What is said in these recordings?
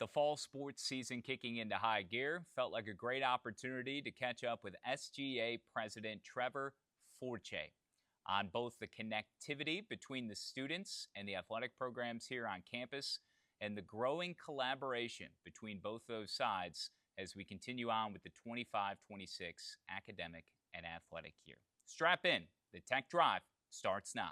the fall sports season kicking into high gear, felt like a great opportunity to catch up with SGA President Trever Fortier on both the connectivity between the students and the athletic programs here on campus and the growing collaboration between both those sides as we continue on with the 25-26 academic and athletic year. Strap in. The Tech Drive starts now.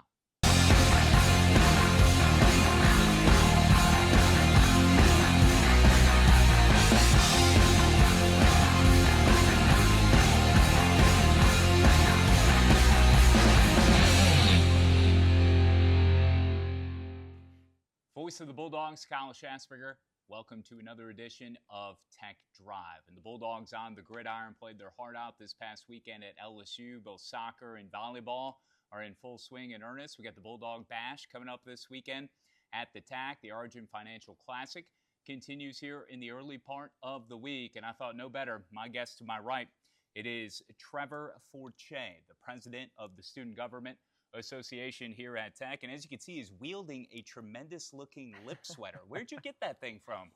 Voice of the Bulldogs, Kyle Schasberger. Welcome to another edition of Tech Drive. And the Bulldogs on the gridiron played their heart out this past weekend at LSU. Both soccer and volleyball are in full swing and earnest. We got the Bulldog Bash coming up this weekend at the TAC. The Origin Financial Classic continues here in the early part of the week. And I thought no better, my guest to my right, it is Trever Fortier, the president of the Student Government Association here at Tech, and as you can see, he's wielding a tremendous-looking lip sweater. Where'd you get that thing from?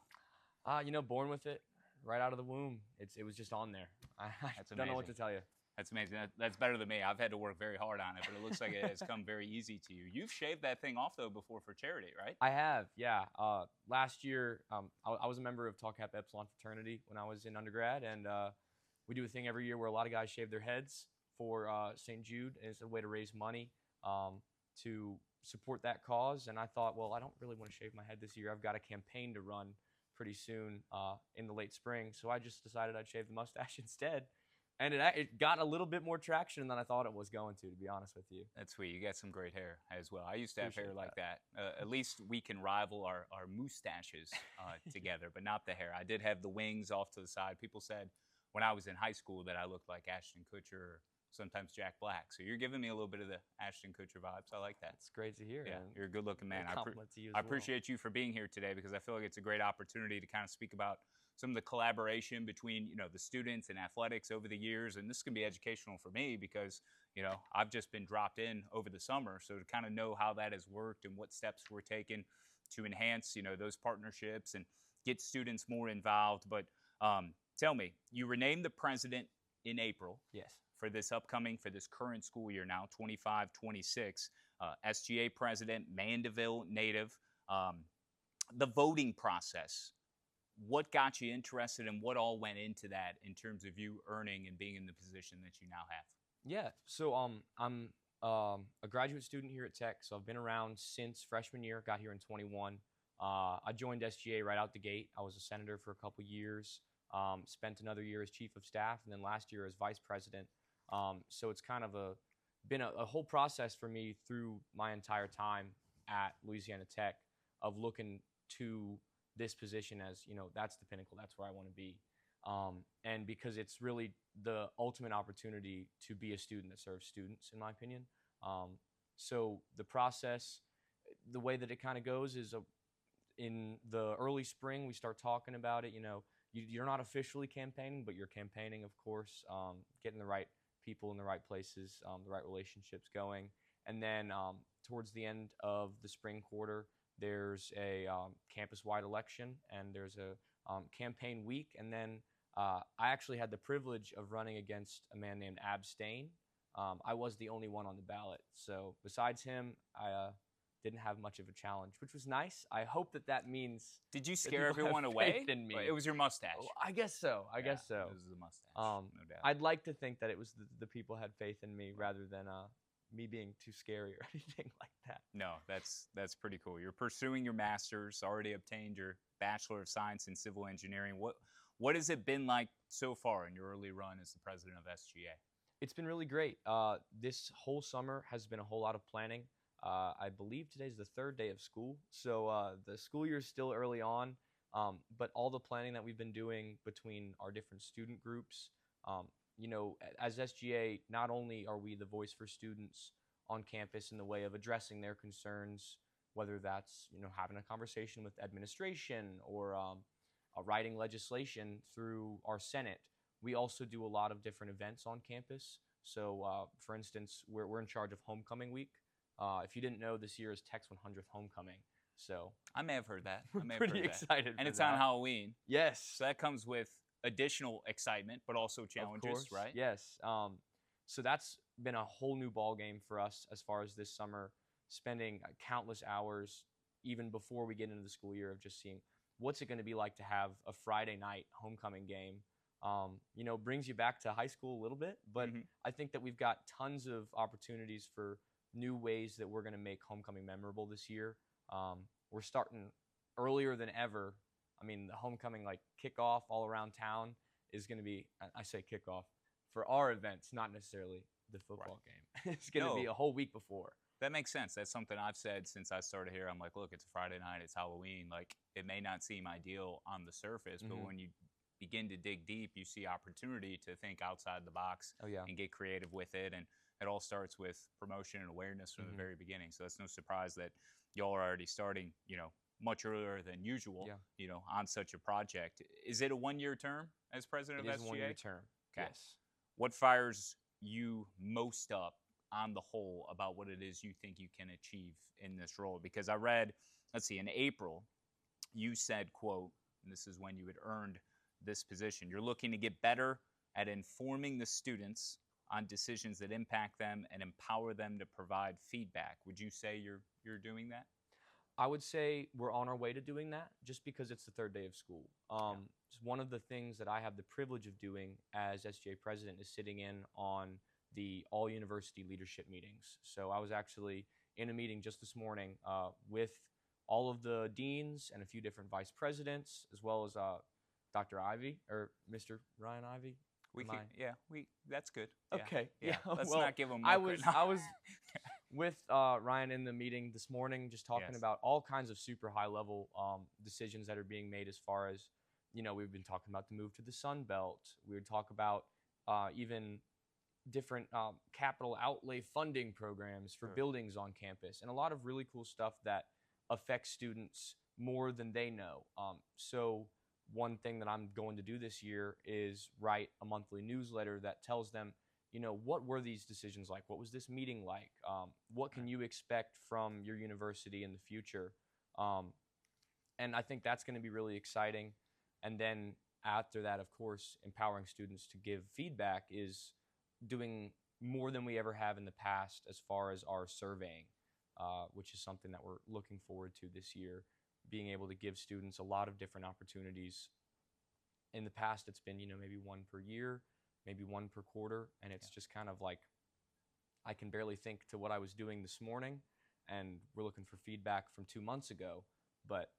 Born with it, right out of the womb. It was just on there. I don't know what to tell you. That's amazing. That's better than me. I've had to work very hard on it, but it looks like it has come very easy to you. You've shaved that thing off, though, before for charity, right? I have, yeah. Last year, I was a member of Tau Kappa Epsilon fraternity when I was in undergrad, and we do a thing every year where a lot of guys shave their heads for St. Jude. It's a way to raise money to support that cause. And I thought, well, I don't really want to shave my head this year. I've got a campaign to run pretty soon in the late spring. So I just decided I'd shave the mustache instead. And it got a little bit more traction than I thought it was going to be honest with you. That's sweet. You got some great hair as well. I used to have hair like that. At least we can rival our mustaches together, but not the hair. I did have the wings off to the side. People said when I was in high school that I looked like Ashton Kutcher, sometimes Jack Black. So you're giving me a little bit of the Ashton Kutcher vibes. I like that. It's great to hear. Yeah, you're a good-looking man. I appreciate you for being here today because I feel like it's a great opportunity to kind of speak about some of the collaboration between, the students and athletics over the years. And this can be educational for me because, I've just been dropped in over the summer. So to kind of know how that has worked and what steps we're taking to enhance, those partnerships and get students more involved. But tell me, you were named the president in April. Yes. For this current school year now, 25-26, SGA President, Mandeville native. The voting process, what got you interested and what all went into that in terms of you earning and being in the position that you now have? Yeah, so I'm a graduate student here at Tech, so I've been around since freshman year, got here in 21. I joined SGA right out the gate. I was a senator for a couple years, spent another year as chief of staff, and then last year as vice president. So it's kind of been a whole process for me through my entire time at Louisiana Tech of looking to this position as, that's the pinnacle, that's where I want to be. And because it's really the ultimate opportunity to be a student that serves students, in my opinion. So the process, the way that it kind of goes is in the early spring, we start talking about it. You're not officially campaigning, but you're campaigning, of course, getting the right people in the right places, the right relationships going. And then towards the end of the spring quarter, there's a campus-wide election, and there's a campaign week. And then I actually had the privilege of running against a man named Abstain. I was the only one on the ballot. So besides him, I didn't have much of a challenge, which was nice. I hope that means. Did you scare everyone away? In me. It was your mustache. Oh, I guess so. I guess so. It was the mustache, no doubt. I'd like to think that it was the people had faith in me rather than me being too scary or anything like that. No, that's pretty cool. You're pursuing your master's, already obtained your Bachelor of Science in Civil Engineering. What has it been like so far in your early run as the president of SGA? It's been really great. This whole summer has been a whole lot of planning. I believe today's the third day of school, so the school year is still early on, but all the planning that we've been doing between our different student groups, as SGA, not only are we the voice for students on campus in the way of addressing their concerns, whether that's having a conversation with administration or writing legislation through our Senate, we also do a lot of different events on campus. So, for instance, we're in charge of Homecoming Week. If you didn't know, this year is Tech's 100th homecoming. So I may have heard that. I may have pretty heard that. excited And for it's that. on Halloween. Yes. So that comes with additional excitement, but also challenges, Of course, right? yes. So that's been a whole new ball game for us as far as this summer, spending countless hours even before we get into the school year of just seeing what's it going to be like to have a Friday night homecoming game. Brings you back to high school a little bit, but I think that we've got tons of opportunities for new ways that we're going to make homecoming memorable this year. We're starting earlier than ever. I mean, the homecoming kickoff all around town is going to be, I say kickoff, for our events, not necessarily the football game. It's going to be a whole week before. That makes sense. That's something I've said since I started here. I'm like, look, it's a Friday night, it's Halloween. Like, it may not seem ideal on the surface, but when you begin to dig deep, you see opportunity to think outside the box and get creative with it. And it all starts with promotion and awareness from the very beginning. So it's no surprise that y'all are already starting, much earlier than usual, on such a project. Is it a one-year term as president of SGA? It is a one-year term, okay. Yes. What fires you most up on the whole about what it is you think you can achieve in this role? Because I read, in April, you said, quote, and this is when you had earned this position, you're looking to get better at informing the students on decisions that impact them and empower them to provide feedback. Would you say you're doing that? I would say we're on our way to doing that just because it's the third day of school. One of the things that I have the privilege of doing as SGA president is sitting in on the all university leadership meetings. So I was actually in a meeting just this morning with all of the deans and a few different vice presidents, as well as Dr. Ivy or Mr. Ryan Ivy. That's good. Okay. Yeah. Let's well, not give them. I was with Ryan in the meeting this morning, just talking about all kinds of super high level decisions that are being made as far as, we've been talking about the move to the Sun Belt. We would talk about even different capital outlay funding programs for buildings on campus, and a lot of really cool stuff that affects students more than they know. So one thing that I'm going to do this year is write a monthly newsletter that tells them, what were these decisions like? What was this meeting like? What can you expect from your university in the future? And I think that's going to be really exciting. And then after that, of course, empowering students to give feedback is doing more than we ever have in the past as far as our surveying, which is something that we're looking forward to this year, being able to give students a lot of different opportunities. In the past, it's been, maybe one per year, maybe one per quarter, and it's just kind of like I can barely think to what I was doing this morning, and we're looking for feedback from 2 months ago, but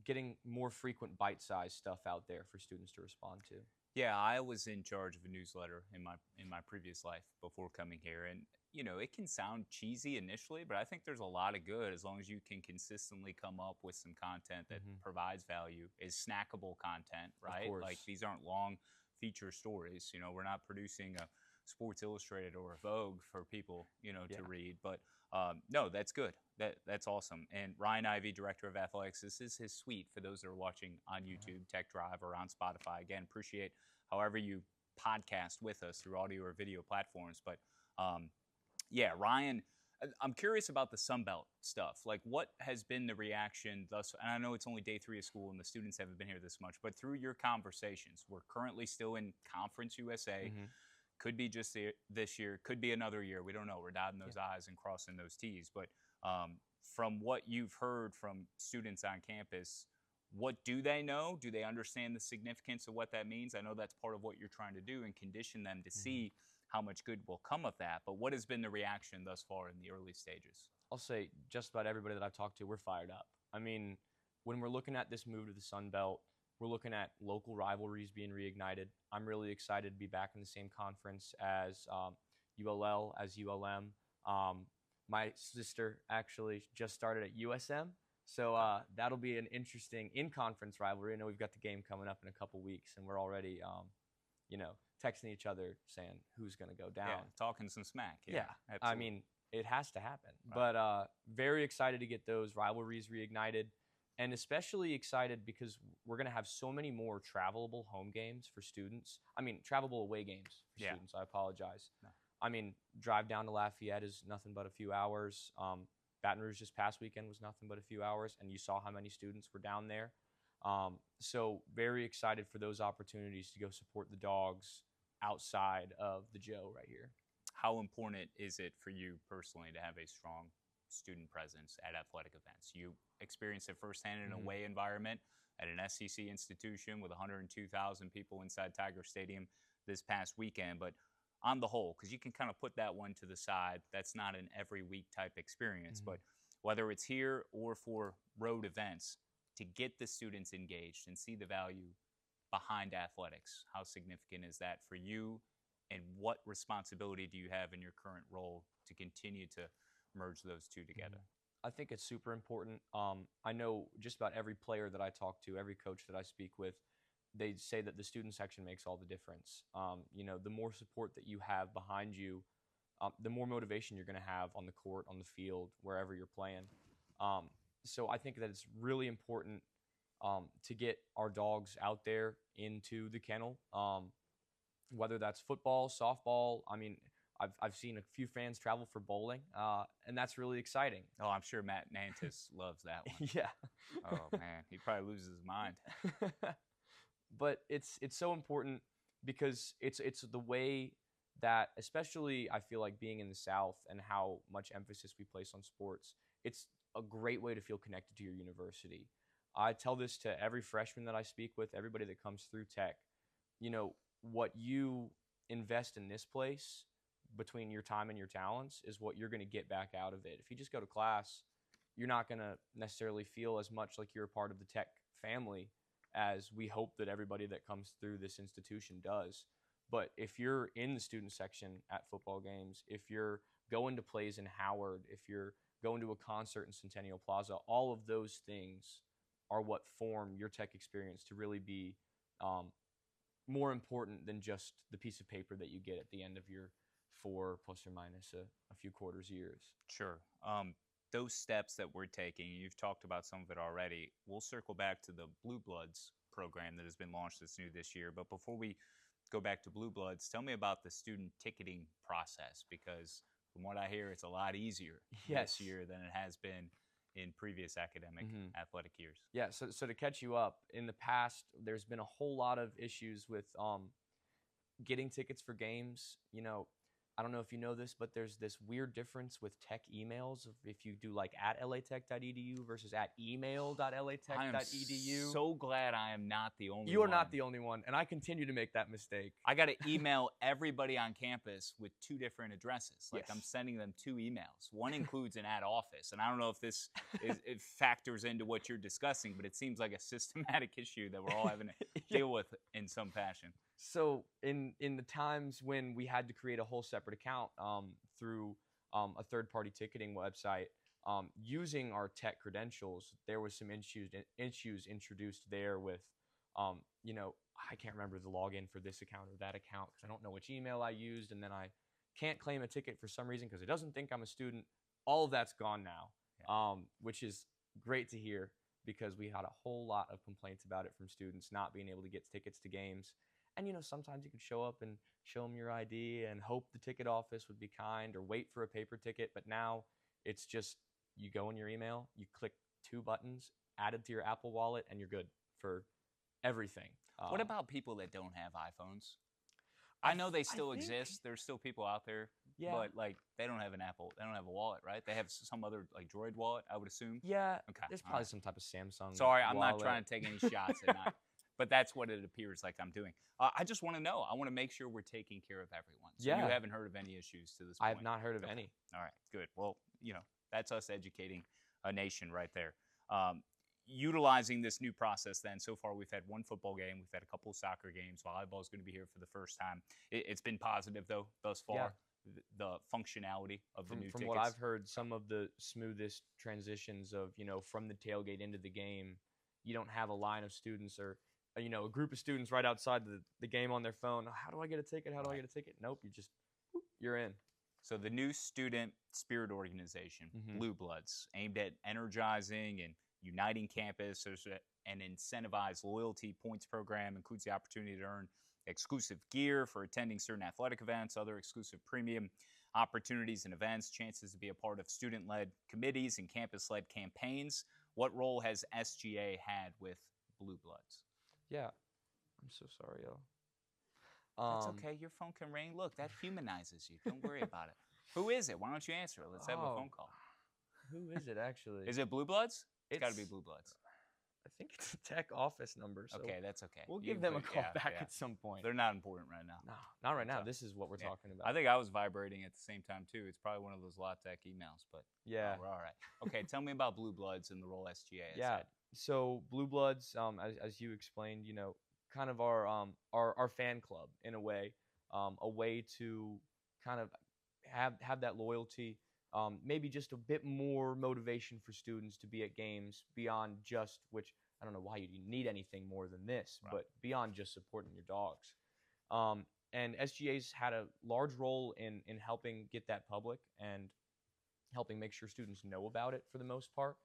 getting more frequent bite-sized stuff out there for students to respond to. Yeah, I was in charge of a newsletter in my previous life before coming here, and it can sound cheesy initially, but I think there's a lot of good as long as you can consistently come up with some content that provides value, is snackable content, right? Like, these aren't long feature stories. We're not producing a Sports Illustrated or a Vogue for people, to read. But no, that's good. That's awesome. And Ryan Ivy, Director of Athletics, this is his suite for those that are watching on YouTube, Tech Drive, or on Spotify. Again, appreciate however you podcast with us through audio or video platforms. But Ryan, I'm curious about the Sunbelt stuff. Like, what has been the reaction thus? And I know it's only day 3 of school and the students haven't been here this much, but through your conversations, we're currently still in Conference USA. Could be just this year, could be another year. We don't know. We're dotting those I's and crossing those T's. But from what you've heard from students on campus, what do they know? Do they understand the significance of what that means? I know that's part of what you're trying to do and condition them to see how much good will come of that. But what has been the reaction thus far in the early stages? I'll say just about everybody that I've talked to, we're fired up. I mean, when we're looking at this move to the Sun Belt, we're looking at local rivalries being reignited. I'm really excited to be back in the same conference as ULL, as ULM. My sister actually just started at USM, so that'll be an interesting in-conference rivalry. I know we've got the game coming up in a couple weeks, and we're already, texting each other saying who's going to go down. Yeah, talking some smack. Yeah. Absolutely. I mean, it has to happen. Right. But very excited to get those rivalries reignited, and especially excited because we're going to have so many more travelable home games for students. I mean, travelable away games for students. I apologize. No. I mean, drive down to Lafayette is nothing but a few hours. Baton Rouge this past weekend was nothing but a few hours, and you saw how many students were down there. So very excited for those opportunities to go support the dogs outside of the Joe right here. How important is it for you personally to have a strong student presence at athletic events? You experienced it firsthand in an away environment at an SEC institution with 102,000 people inside Tiger Stadium this past weekend. But on the whole, because you can kind of put that one to the side, that's not an every week type experience. But whether it's here or for road events, to get the students engaged and see the value behind athletics, how significant is that for you? And what responsibility do you have in your current role to continue to merge those two together? I think it's super important. I know just about every player that I talk to, every coach that I speak with, they say that the student section makes all the difference. You know, the more support that you have behind you, the more motivation you're going to have on the court, on the field, wherever you're playing. So I think that it's really important to get our dogs out there into the kennel, whether that's football, softball. I mean, I've seen a few fans travel for bowling, and that's really exciting. Oh, I'm sure Matt Nantis loves that one. Yeah. Oh, man. He probably loses his mind. But it's so important because it's the way that, especially I feel like being in the South and how much emphasis we place on sports, it's a great way to feel connected to your university. I tell this to every freshman that I speak with, everybody that comes through Tech. You know, what you invest in this place between your time and your talents is what you're going to get back out of it. If you just go to class, you're not going to necessarily feel as much like you're a part of the Tech family as we hope that everybody that comes through this institution does. But if you're in the student section at football games, if you're going to plays in Howard, if you're going to a concert in Centennial Plaza, all of those things are what form your Tech experience to really be more important than just the piece of paper that you get at the end of your 4 plus or minus a few quarters years. Sure. Those steps that we're taking, you've talked about some of it already. We'll circle back to the Blue Bloods program that has been launched that's new this year. But before we go back to Blue Bloods, tell me about the student ticketing process, because from what I hear, it's a lot easier this year than it has been in previous academic athletic years. Yeah, so to catch you up, in the past, there's been a whole lot of issues with getting tickets for games. You know, I don't know if you know this, but there's this weird difference with Tech emails. If you do like at latech.edu versus at email.latech.edu. I am so glad I am not the only one. You are not the only one, and I continue to make that mistake. I got to email everybody on campus with 2 different addresses. Like I'm sending them 2 emails. One includes an at office, and I don't know if this it factors into what you're discussing, but it seems like a systematic issue that we're all having to deal with in some fashion. So in the times when we had to create a whole separate account through a third-party ticketing website, using our Tech credentials, there was some issues introduced there with, you know, I can't remember the login for this account or that account because I don't know which email I used, and then I can't claim a ticket for some reason because it doesn't think I'm a student. All of that's gone now, which is great to hear because we had a whole lot of complaints about it from students not being able to get tickets to games. And, you know, sometimes you could show up and show them your ID and hope the ticket office would be kind or wait for a paper ticket. But now it's just you go in your email, you click 2 buttons, add it to your Apple Wallet, and you're good for everything. What about people that don't have iPhones? I know they still exist. There's still people out there. Yeah. But, like, they don't have an Apple. They don't have a wallet, right? They have some other, like, Droid wallet, I would assume. Yeah. Okay. There's probably some type of Samsung Sorry, I'm wallet. not trying to take any shots at not. But that's what it appears like I'm doing. I just want to know. I want to make sure we're taking care of everyone. So you haven't heard of any issues to this point? I have not heard of any. All right, good. Well, you know, that's us educating a nation right there. Utilizing this new process then, so far we've had 1 football game. We've had a couple of soccer games. Volleyball is going to be here for the first time. It's been positive, though, thus far, the functionality of the new tickets. From what I've heard, some of the smoothest transitions of, you know, from the tailgate into the game, you don't have a line of students or – you know, a group of students right outside the game on their phone. How do I get a ticket? How do I get a ticket? Nope, you're in. So the new student spirit organization, Blue Bloods, aimed at energizing and uniting campus. There's an incentivized loyalty points program, includes the opportunity to earn exclusive gear for attending certain athletic events, other exclusive premium opportunities and events, chances to be a part of student-led committees and campus-led campaigns. What role has SGA had with Blue Bloods? Yeah, I'm so sorry, yo. That's okay. Your phone can ring. Look, that humanizes you. Don't worry about it. Who is it? Why don't you answer it? Let's have a phone call. Who is it, actually? Is it Blue Bloods? It's got to be Blue Bloods. I think it's a tech office number. So okay, that's okay. We'll give them a call back at some point. They're not important right now. No, not right now. This is what we're talking about. I think I was vibrating at the same time, too. It's probably one of those La Tech emails, but yeah, we're all right. Okay, tell me about Blue Bloods and the role SGA has had. So Blue Bloods, as you explained, kind of our fan club in a way to kind of have that loyalty. Maybe just a bit more motivation for students to be at games beyond just, which I don't know why you need anything more than this, but beyond just supporting your dogs. And SGA's had a large role in helping get that public and helping make sure students know about it for the most part.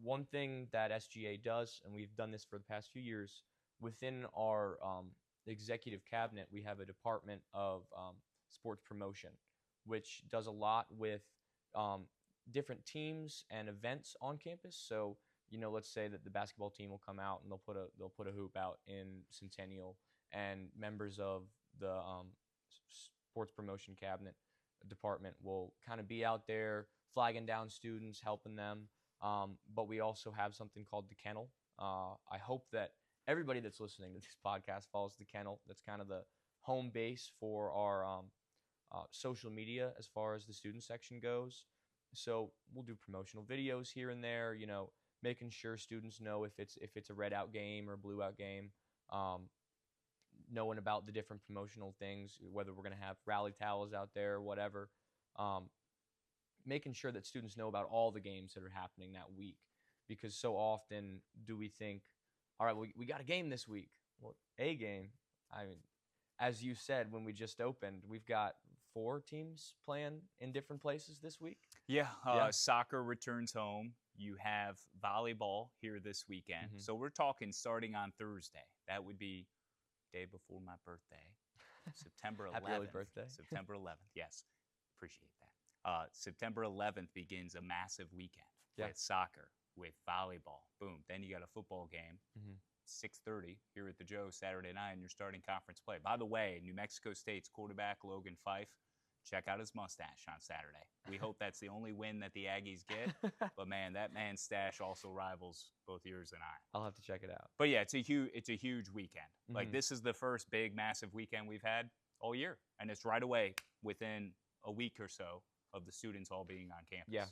One thing that SGA does, and we've done this for the past few years, within our executive cabinet, we have a department of sports promotion, which does a lot with different teams and events on campus. So, let's say that the basketball team will come out and they'll put a hoop out in Centennial, and members of the sports promotion cabinet department will kind of be out there flagging down students, helping them. But we also have something called the Kennel. I hope that everybody that's listening to this podcast follows the Kennel. That's kind of the home base for our social media as far as the student section goes. So we'll do promotional videos here and there, making sure students know if it's a red out game or a blue out game, knowing about the different promotional things, whether we're going to have rally towels out there or whatever, making sure that students know about all the games that are happening that week. Because so often do we think, all right, we got a game this week. Well, a game, I mean, as you said, when we just opened, we've got 4 teams playing in different places this week. Yeah, soccer returns home. You have volleyball here this weekend. Mm-hmm. So we're talking starting on Thursday. That would be day before my birthday, September 11th. Happy early birthday. September 11th, yes. Appreciate that. September 11th begins a massive weekend with soccer, with volleyball. Boom. Then you got a football game. Mm-hmm. 6:30 here at the Joe Saturday night, and you're starting conference play. By the way, New Mexico State's quarterback, Logan Fife, check out his mustache on Saturday. We hope that's the only win that the Aggies get. But, man, that man's stash also rivals both yours and I. I'll have to check it out. But, yeah, it's a huge weekend. Mm-hmm. Like, this is the first big, massive weekend we've had all year. And it's right away within a week or so of the students all being on campus. Yeah.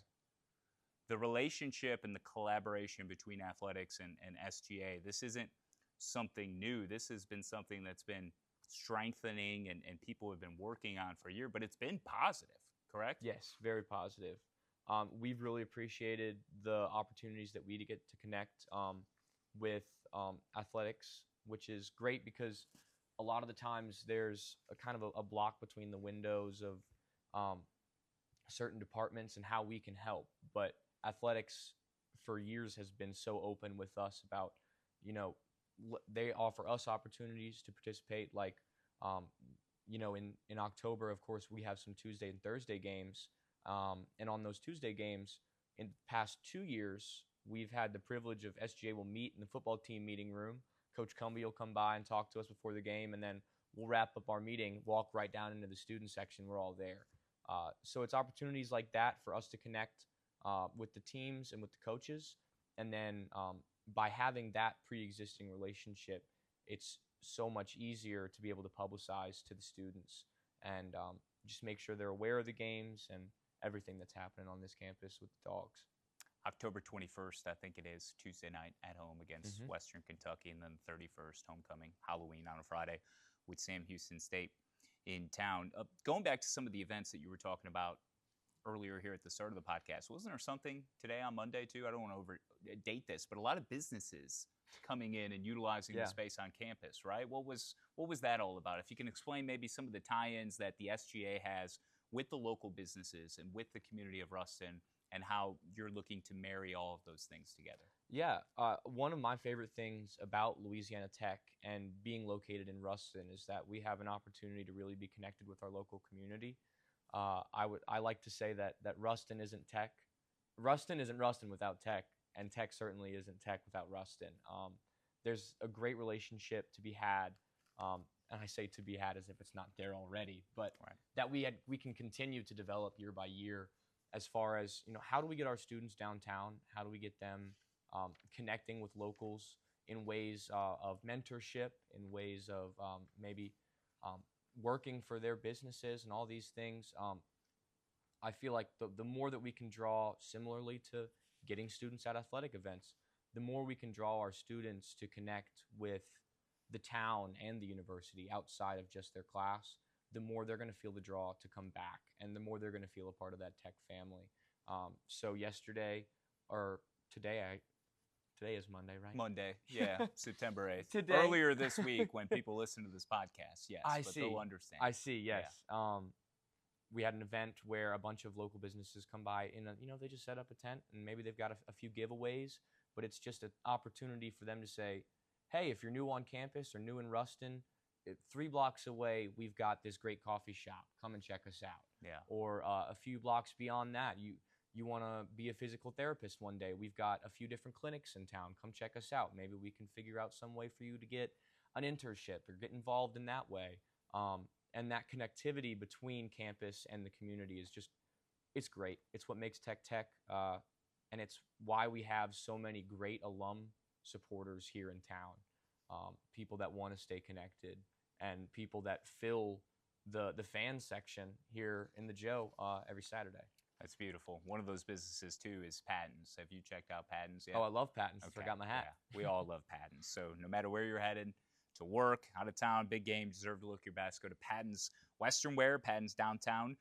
The relationship and the collaboration between athletics and SGA, this isn't something new. This has been something that's been strengthening and people have been working on for a year, but it's been positive, correct? Yes, very positive. We've really appreciated the opportunities that we get to connect with athletics, which is great because a lot of the times there's a kind of a block between the windows of certain departments and how we can help. But athletics for years has been so open with us about, they offer us opportunities to participate. Like, in October, of course, we have some Tuesday and Thursday games. And on those Tuesday games, in the past 2 years, we've had the privilege of SGA will meet in the football team meeting room. Coach Cumbie will come by and talk to us before the game, and then we'll wrap up our meeting, walk right down into the student section. We're all there. So it's opportunities like that for us to connect with the teams and with the coaches. And then by having that pre-existing relationship, it's so much easier to be able to publicize to the students and just make sure they're aware of the games and everything that's happening on this campus with the dogs. October 21st, I think it is, Tuesday night at home against Western Kentucky, and then the 31st, homecoming, Halloween on a Friday with Sam Houston State in town. Going back to some of the events that you were talking about earlier here at the start of the podcast, wasn't there something today on Monday too? I don't want to overdate this, but a lot of businesses coming in and utilizing the space on campus, right? What was that all about? If you can explain maybe some of the tie-ins that the SGA has with the local businesses and with the community of Ruston, and how you're looking to marry all of those things together. Yeah, one of my favorite things about Louisiana Tech and being located in Ruston is that we have an opportunity to really be connected with our local community. I like to say that Ruston isn't tech. Ruston isn't Ruston without tech, and tech certainly isn't tech without Ruston. There's a great relationship to be had, and I say to be had as if it's not there already, but Right. that we can continue to develop year by year. As far as how do we get our students downtown? How do we get them connecting with locals in ways of mentorship, in ways of maybe working for their businesses and all these things. I feel like the more that we can draw similarly to getting students at athletic events, the more we can draw our students to connect with the town and the university outside of just their class, the more they're going to feel the draw to come back, and the more they're going to feel a part of that tech family. So yesterday, or today, today is Monday, right? Monday, yeah, September 8th. Today. Earlier this week when people listen to this podcast, yes, but they'll understand. I see, yes. Yeah. We had an event where a bunch of local businesses come by and, they just set up a tent, and maybe they've got a few giveaways, but it's just an opportunity for them to say, hey, if you're new on campus or new in Ruston, 3 blocks away, we've got this great coffee shop. Come and check us out. Yeah. Or a few blocks beyond that, you want to be a physical therapist one day. We've got a few different clinics in town. Come check us out. Maybe we can figure out some way for you to get an internship or get involved in that way. And that connectivity between campus and the community is just, it's great. It's what makes Tech Tech, and it's why we have so many great alum supporters here in town. People that want to stay connected, and people that fill the fan section here in the Joe every Saturday. That's beautiful. One of those businesses, too, is Patton's. Have you checked out Patton's yet? Oh, I love Patton's. Okay. Forgot my hat. Yeah. We all love Patton's. So no matter where you're headed, to work, out of town, big game, deserve to look your best, go to Patton's Western Wear, Patton's downtown.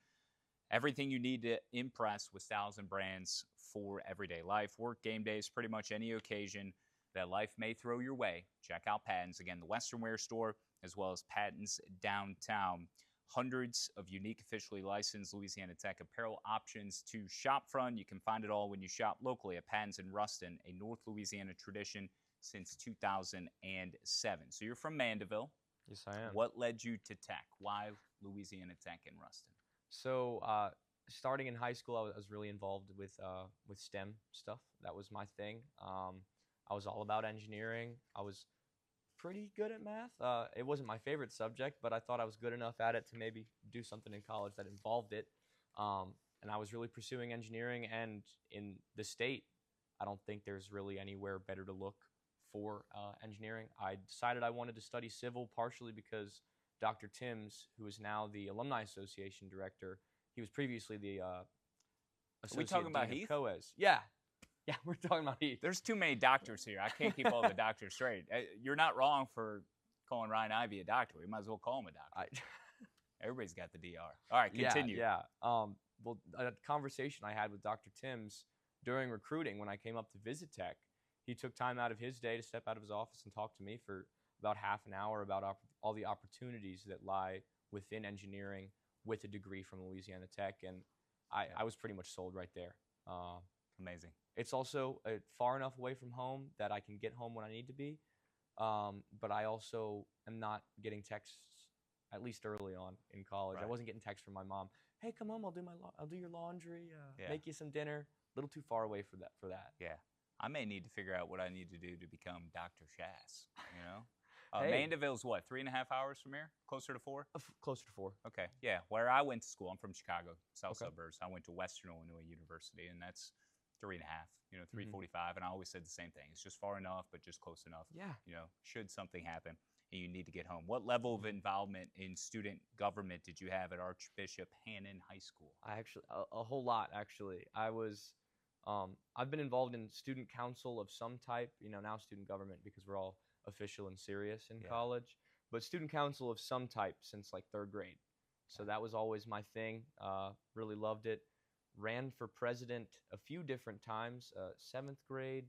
Everything you need to impress with styles and brands for everyday life, work, game days, pretty much any occasion that life may throw your way. Check out Patton's. Again, the Western Wear store, as well as Patton's downtown. Hundreds of unique, officially licensed Louisiana Tech apparel options to shop from. You can find it all when you shop locally at Patton's in Ruston, a North Louisiana tradition since 2007. So you're from Mandeville. Yes, I am. What led you to Tech? Why Louisiana Tech in Ruston? So starting in high school, I was really involved with STEM stuff. That was my thing. I was all about engineering. I was pretty good at math. It wasn't my favorite subject, but I thought I was good enough at it to maybe do something in college that involved it. And I was really pursuing engineering, and in the state, I don't think there's really anywhere better to look for engineering. I decided I wanted to study civil, partially because Dr. Timms, who is now the Alumni Association director, he was previously the Are we talking about Heath? Coes. Yeah, we're talking about Heath. There's too many doctors here. I can't keep all the doctors straight. You're not wrong for calling Ryan Ivey a doctor. You might as well call him a doctor. Everybody's got the DR. All right, continue. Yeah. Well, a conversation I had with Dr. Timms during recruiting when I came up to visit Tech, he took time out of his day to step out of his office and talk to me for about half an hour about all the opportunities that lie within engineering with a degree from Louisiana Tech, and I was pretty much sold right there. Amazing. It's also far enough away from home that I can get home when I need to be, but I also am not getting texts, at least early on in college. Right. I wasn't getting texts from my mom. Hey, come home. I'll do your laundry. Make you some dinner. A little too far away for that. Yeah. I may need to figure out what I need to do to become Dr. Shass, you know? Hey. Mandeville's what, 3.5 hours from here? Closer to 4? Closer to 4. Okay, yeah. Where I went to school, I'm from Chicago, south suburbs. I went to Western Illinois University, and that's 3.5, 3:45. And I always said the same thing. It's just far enough, but just close enough. Yeah. Should something happen and you need to get home. What level of involvement in student government did you have at Archbishop Hannon High School? I actually, a whole lot, actually. I've been involved in student council of some type, now student government because we're all official and serious in college, but student council of some type since like 3rd grade. So that was always my thing. Really loved it. Ran for president a few different times, 7th grade,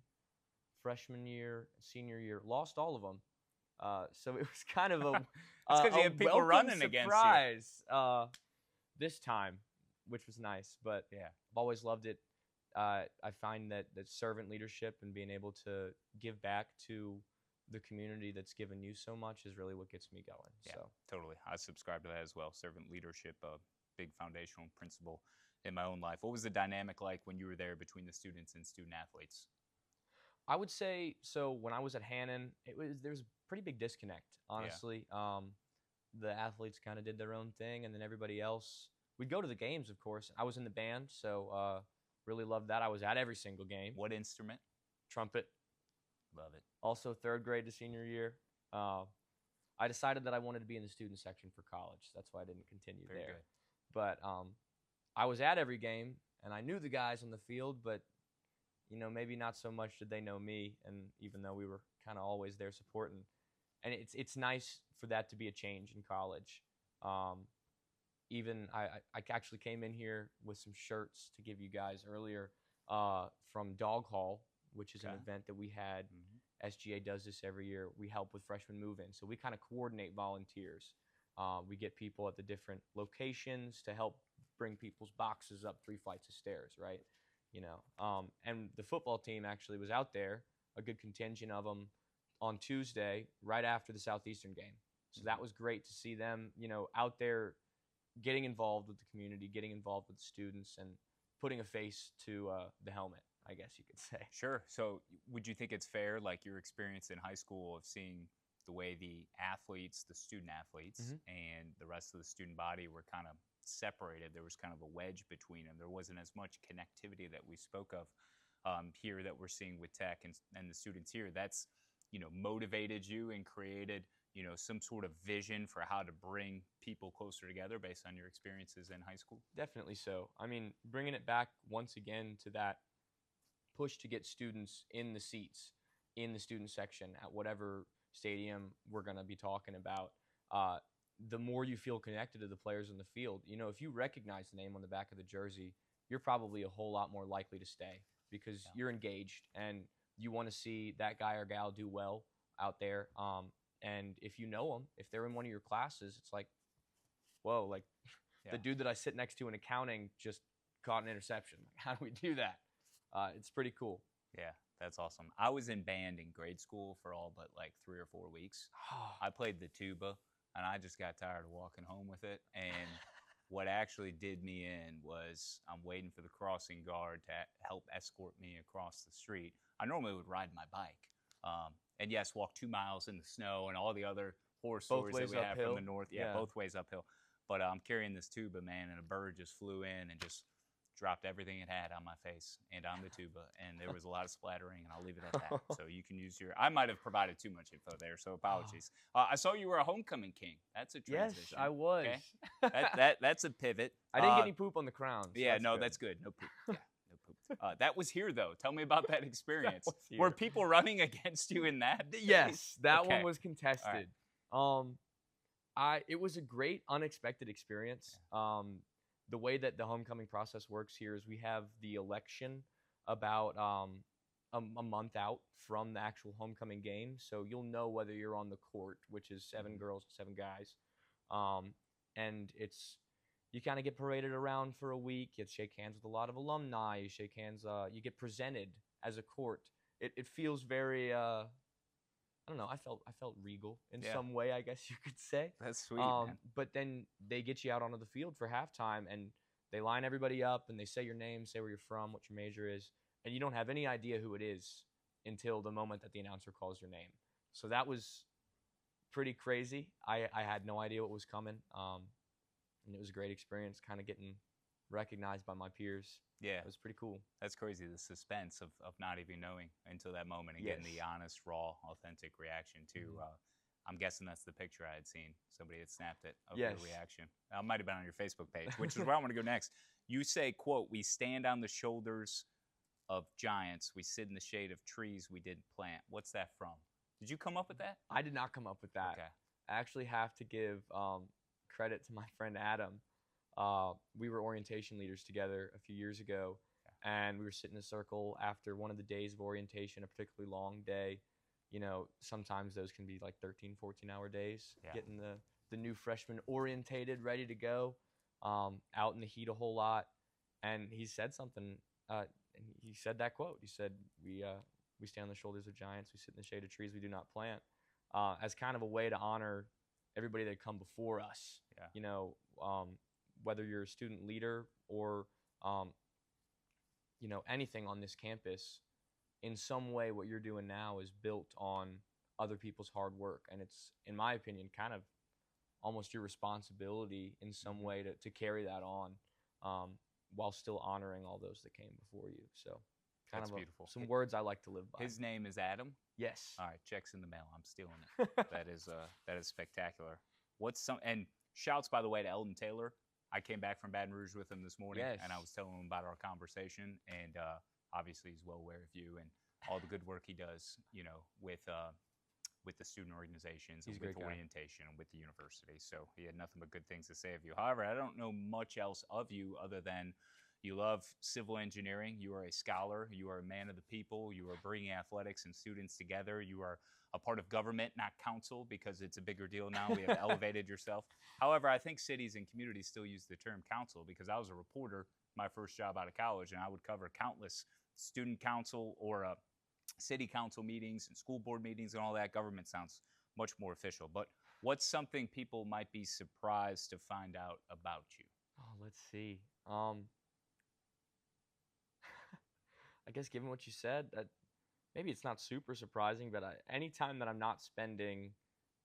freshman year, senior year, lost all of them. So it was kind of it's because you had people running surprise, against you. This time, which was nice, but yeah, I've always loved it. I find that servant leadership and being able to give back to the community that's given you so much is really what gets me going. Yeah, so totally. I subscribe to that as well. Servant leadership, big foundational principle in my own life. What was the dynamic like when you were there between the students and student athletes? I would say so. When I was at Hannon, there was a pretty big disconnect, honestly. The athletes kind of did their own thing, and then everybody else. We'd go to the games, of course. I was in the band, so really loved that. I was at every single game. What instrument? Trumpet. Love it. Also, third grade to senior year. I decided that I wanted to be in the student section for college. That's why I didn't continue Very there. good. But I was at every game, and I knew the guys on the field, but maybe not so much did they know me. And even though we were kind of always there supporting, and it's nice for that to be a change in college. Even I actually came in here with some shirts to give you guys earlier from Dog Hall, which is an event that we had. SGA does this every year. We help with freshman move-in, so we kind of coordinate volunteers. We get people at the different locations to help bring people's boxes up 3 flights of stairs, right? And the football team actually was out there, a good contingent of them, on Tuesday right after the Southeastern game. So that was great to see them, out there getting involved with the community, getting involved with the students, and putting a face to the helmet, I guess you could say. Sure. So would you think it's fair, like your experience in high school of seeing the way the athletes, the student athletes, and the rest of the student body were kind of separated? There was kind of a wedge between them. There wasn't as much connectivity that we spoke of here that we're seeing with Tech and the students here. That's, motivated you and created, some sort of vision for how to bring people closer together based on your experiences in high school? Definitely so. I mean, bringing it back once again to that push to get students in the seats, in the student section at whatever stadium we're going to be talking about, the more you feel connected to the players in the field. If you recognize the name on the back of the jersey, you're probably a whole lot more likely to stay because you're engaged and you want to see that guy or gal do well out there. And if you know them, if they're in one of your classes, it's like, whoa, like the dude that I sit next to in accounting just caught an interception. How do we do that? It's pretty cool. Yeah, that's awesome. I was in band in grade school for all but like 3 or 4 weeks. I played the tuba, and I just got tired of walking home with it. And what actually did me in was I'm waiting for the crossing guard to help escort me across the street. I normally would ride my bike. And yes, walk 2 miles in the snow and all the other horror stories that we have from the north. Yeah, both ways uphill. But I'm carrying this tuba, man, and a bird just flew in and just dropped everything it had on my face and on the tuba, and there was a lot of splattering, and I'll leave it at that. So you can use I might have provided too much info there, so apologies. I saw you were a homecoming king. That's a transition. Yes, I was. Okay? That's a pivot. I didn't get any poop on the crown. So that's good. No poop. Yeah, no poop. That was here, though. Tell me about that experience. Were people running against you in that? Yes, that one was contested. Right. It was a great, unexpected experience. The way that the homecoming process works here is we have the election about a month out from the actual homecoming game. So you'll know whether you're on the court, which is 7 girls, 7 guys. And you kind of get paraded around for a week. You shake hands with a lot of alumni. You shake hands. You get presented as a court. It feels very, I don't know. I felt regal in some way, I guess you could say. That's sweet, man. But then they get you out onto the field for halftime, and they line everybody up, and they say your name, say where you're from, what your major is, and you don't have any idea who it is until the moment that the announcer calls your name. So that was pretty crazy. I had no idea what was coming, and it was a great experience, kind of getting recognized by my peers. Yeah. It was pretty cool. That's crazy, the suspense of not even knowing until that moment and getting the honest, raw, authentic reaction to, I'm guessing that's the picture I had seen. Somebody had snapped it of your reaction. It might have been on your Facebook page, which is where I want to go next. You say, quote, "We stand on the shoulders of giants. We sit in the shade of trees we didn't plant." What's that from? Did you come up with that? I did not come up with that. Okay. I actually have to give credit to my friend Adam. We were orientation leaders together a few years ago, and we were sitting in a circle after one of the days of orientation, a particularly long day. Sometimes those can be like 13, 14-hour days, getting the new freshmen orientated, ready to go, out in the heat a whole lot. And he said something, and he said that quote. He said, we stand on the shoulders of giants, we sit in the shade of trees we do not plant, as kind of a way to honor everybody that had come before us. whether you're a student leader or anything on this campus, in some way what you're doing now is built on other people's hard work, and it's, in my opinion, kind of almost your responsibility in some way to carry that on, while still honoring all those that came before you. So That's beautiful. Some words I like to live by. His name is Adam? Yes. All right, check's in the mail. I'm stealing it. that is spectacular. And shouts, by the way, to Eldon Taylor. I came back from Baton Rouge with him this morning, and I was telling him about our conversation, and obviously he's well aware of you and all the good work he does, with the student organizations, and with orientation, and with the university. So he had nothing but good things to say of you. However, I don't know much else of you other than you love civil engineering. You are a scholar. You are a man of the people. You are bringing athletics and students together. You are a part of government, not council, because it's a bigger deal now. We have elevated yourself. However, I think cities and communities still use the term council, because I was a reporter my first job out of college, and I would cover countless student council or city council meetings and school board meetings and all that. Government sounds much more official. But what's something people might be surprised to find out about you? Oh, let's see. I guess given what you said, that maybe it's not super surprising, but anytime that I'm not spending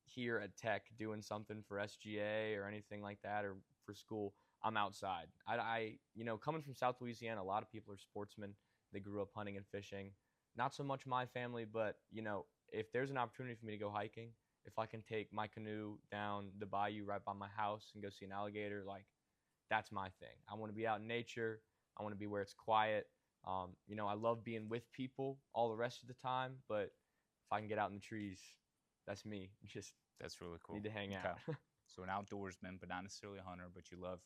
here at Tech doing something for SGA or anything like that, or for school, I'm outside. Coming from South Louisiana, a lot of people are sportsmen. They grew up hunting and fishing. Not so much my family, but, if there's an opportunity for me to go hiking, if I can take my canoe down the bayou right by my house and go see an alligator, that's my thing. I want to be out in nature. I want to be where it's quiet. I love being with people all the rest of the time, but if I can get out in the trees, that's me. That's really cool. Need to hang out. So an outdoorsman, but not necessarily a hunter, but you love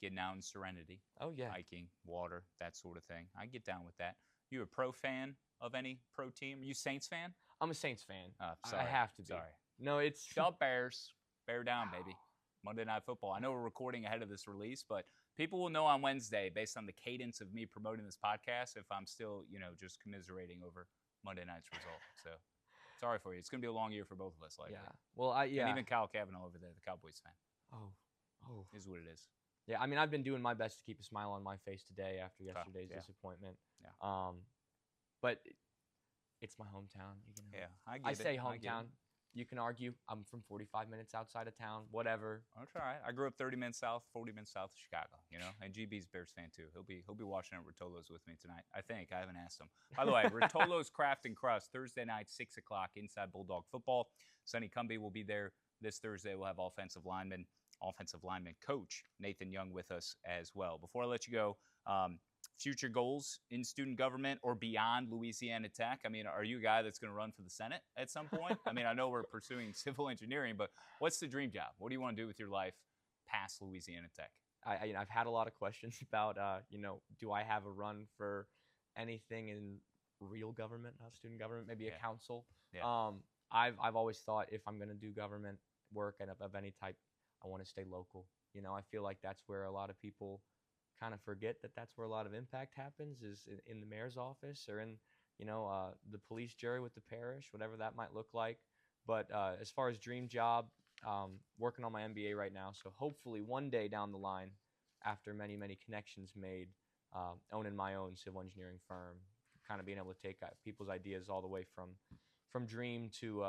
getting out in serenity. Oh, yeah. Hiking, water, that sort of thing. I get down with that. You a pro fan of any pro team? Are you Saints fan? I'm a Saints fan. Sorry. I have to be. Sorry. No, it's... The Bears. Bear down, baby. Monday Night Football. I know we're recording ahead of this release, but people will know on Wednesday, based on the cadence of me promoting this podcast, if I'm still, just commiserating over Monday night's result. So, sorry for you. It's going to be a long year for both of us, likely. Yeah. Well, And even Kyle Cavanaugh over there, the Cowboys fan. Oh. Is what it is. Yeah, I've been doing my best to keep a smile on my face today after yesterday's disappointment. Yeah. But it's my hometown. Yeah, I say hometown. You can argue I'm from 45 minutes outside of town, whatever. That's all right. I grew up 30 minutes south, 40 minutes south of Chicago, and GB's Bears fan too. He'll be watching at Rotolo's with me tonight. I think. I haven't asked him. By the way, Rotolo's Craft and Crust, Thursday night, 6 o'clock, inside Bulldog Football. Sonny Cumby will be there this Thursday. We'll have offensive lineman coach Nathan Young with us as well. Before I let you go, future goals in student government or beyond Louisiana Tech? Are you a guy that's going to run for the Senate at some point? I know we're pursuing civil engineering, but what's the dream job? What do you want to do with your life past Louisiana Tech? I've had a lot of questions about, do I have a run for anything in real government, not student government, maybe a council? Yeah. I've always thought if I'm going to do government work and of any type, I want to stay local. I feel like that's where a lot of people kind of forget that's where a lot of impact happens, is in the mayor's office or in, the police jury with the parish, whatever that might look like. But as far as dream job, working on my MBA right now. So hopefully one day down the line, after many, many connections made, owning my own civil engineering firm, kind of being able to take people's ideas all the way from dream to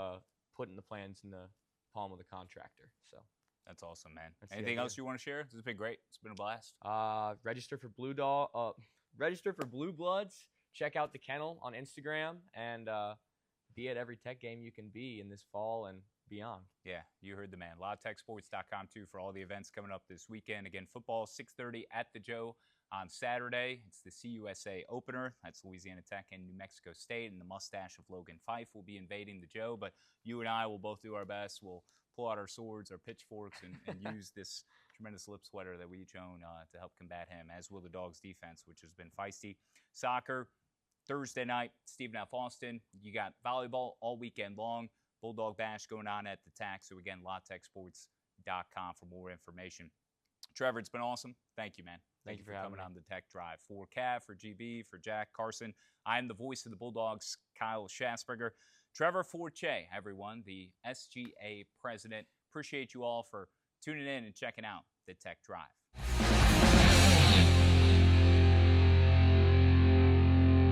putting the plans in the palm of the contractor. So. That's awesome, man. Anything else you want to share? This has been great. It's been a blast. Register for Blue Bloods. Check out the kennel on Instagram, and be at every Tech game you can be in this fall and beyond. Yeah, you heard the man. LawTechSports.com too for all the events coming up this weekend. Again, football 6:30 at the Joe on Saturday. It's the CUSA opener. That's Louisiana Tech and New Mexico State, and the mustache of Logan Fife will be invading the Joe. But you and I will both do our best. We'll pull out our swords, our pitchforks, and use this tremendous lip sweater that we each own to help combat him, as will the Dogs defense, which has been feisty. Soccer, Thursday night, Stephen F. Austin. You got volleyball all weekend long. Bulldog Bash going on at the TAC. So again, LawTechSports.com for more information. Trevor, it's been awesome. Thank you, man. Thank you for coming having me on the Tech Drive. For Cav, for GB, for Jack Carson, I am the voice of the Bulldogs, Kyle Schatzberger. Trever Fortier, everyone, the SGA President. Appreciate you all for tuning in and checking out the Tech Drive.